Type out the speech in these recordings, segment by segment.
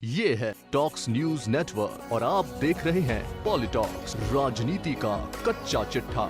ये है talks news network और आप देख रहे हैं पॉलिटॉक्स, राजनीति का कच्चा चिट्ठा।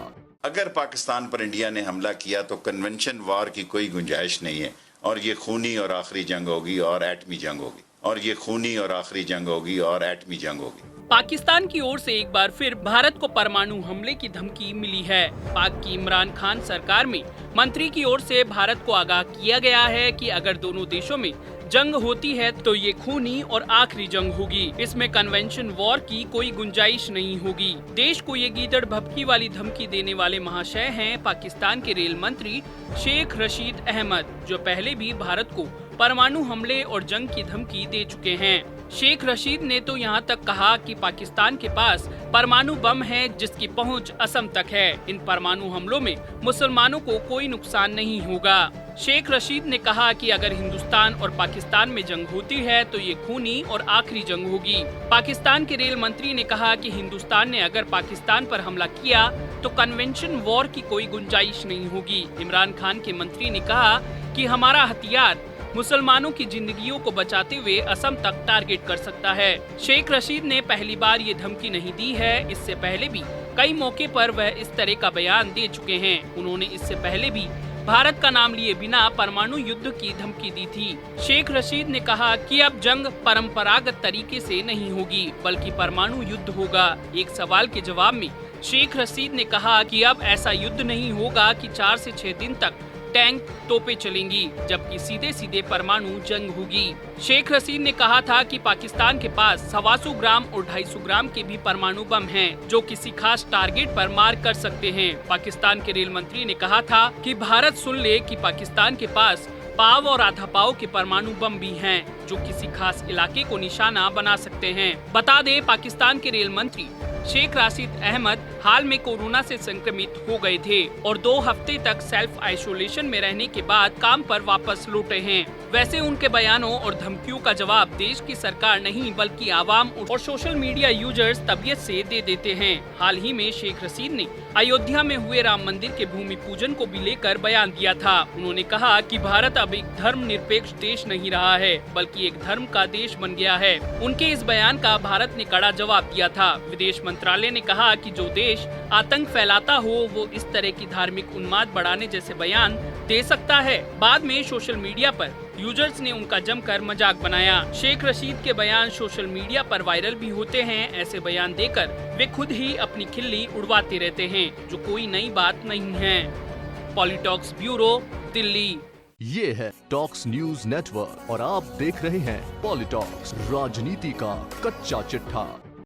अगर पाकिस्तान पर इंडिया ने हमला किया तो कन्वेंशन वार की कोई गुंजाइश नहीं है और ये खूनी और आखिरी जंग होगी और एटमी जंग होगी और ये खूनी और आखिरी जंग होगी और एटमी जंग होगी। पाकिस्तान की ओर से एक बार फिर भारत को परमाणु हमले की धमकी मिली है। पाक की इमरान खान सरकार में मंत्री की ओर से भारत को आगाह किया गया है कि अगर दोनों देशों में जंग होती है तो ये खूनी और आखिरी जंग होगी। इसमें कन्वेंशन वॉर की कोई गुंजाइश नहीं होगी। देश को ये गीदड़ भभकी वाली धमकी देने वाले महाशय हैं पाकिस्तान के रेल मंत्री शेख रशीद अहमद, जो पहले भी भारत को परमाणु हमले और जंग की धमकी दे चुके हैं। शेख रशीद ने तो यहाँ तक कहा कि पाकिस्तान के पास परमाणु बम है जिसकी पहुँच असम तक है। इन परमाणु हमलों में मुसलमानों को कोई नुकसान नहीं होगा। शेख रशीद ने कहा कि अगर हिंदुस्तान और पाकिस्तान में जंग होती है तो ये खूनी और आखिरी जंग होगी। पाकिस्तान के रेल मंत्री ने कहा कि हिंदुस्तान ने अगर पाकिस्तान पर हमला किया तो कन्वेंशन वॉर की कोई गुंजाइश नहीं होगी। इमरान खान के मंत्री ने कहा कि हमारा हथियार मुसलमानों की जिंदगियों को बचाते हुए असम तक टारगेट कर सकता है। शेख रशीद ने पहली बार ये धमकी नहीं दी है। इससे पहले भी कई मौके पर वह इस तरह का बयान दे चुके हैं। उन्होंने इससे पहले भी भारत का नाम लिए बिना परमाणु युद्ध की धमकी दी थी। शेख रशीद ने कहा कि अब जंग परंपरागत तरीके से नहीं होगी बल्कि परमाणु युद्ध होगा। एक सवाल के जवाब में शेख रशीद ने कहा कि अब ऐसा युद्ध नहीं होगा कि 4 से 6 दिन तक टैंक तोपे चलेंगी, जबकि सीधे सीधे परमाणु जंग होगी। शेख रशीद ने कहा था कि पाकिस्तान के पास 125 ग्राम और 250 ग्राम के भी परमाणु बम हैं, जो किसी खास टारगेट पर मार कर सकते हैं। पाकिस्तान के रेल मंत्री ने कहा था कि भारत सुन ले कि पाकिस्तान के पास पाव और आधा पाव के परमाणु बम भी हैं, जो किसी खास इलाके को निशाना बना सकते हैं। बता दें, पाकिस्तान के रेल मंत्री शेख रशीद अहमद हाल में कोरोना से संक्रमित हो गए थे और 2 हफ्ते तक सेल्फ आइसोलेशन में रहने के बाद काम पर वापस लौटे हैं। वैसे उनके बयानों और धमकियों का जवाब देश की सरकार नहीं बल्कि आवाम और सोशल मीडिया यूजर्स तबीयत से दे देते हैं। हाल ही में शेख रशीद ने अयोध्या में हुए राम मंदिर के भूमि पूजन को भी लेकर बयान दिया था। उन्होंने कहा कि भारत अब एक धर्मनिरपेक्ष देश नहीं रहा है बल्कि एक धर्म का देश बन गया है। उनके इस बयान का भारत ने कड़ा जवाब दिया था। विदेश मंत्रालय ने कहा कि जो देश आतंक फैलाता हो वो इस तरह की धार्मिक उन्माद बढ़ाने जैसे बयान दे सकता है। बाद में सोशल मीडिया पर यूजर्स ने उनका जमकर मजाक बनाया। शेख रशीद के बयान सोशल मीडिया पर वायरल भी होते हैं। ऐसे बयान देकर वे खुद ही अपनी खिल्ली उड़वाते रहते हैं, जो कोई नई बात नहीं है। पॉलिटॉक्स ब्यूरो, दिल्ली। ये है टॉक्स न्यूज नेटवर्क और आप देख रहे हैं पॉलिटॉक्स, राजनीति का कच्चा चिट्ठा।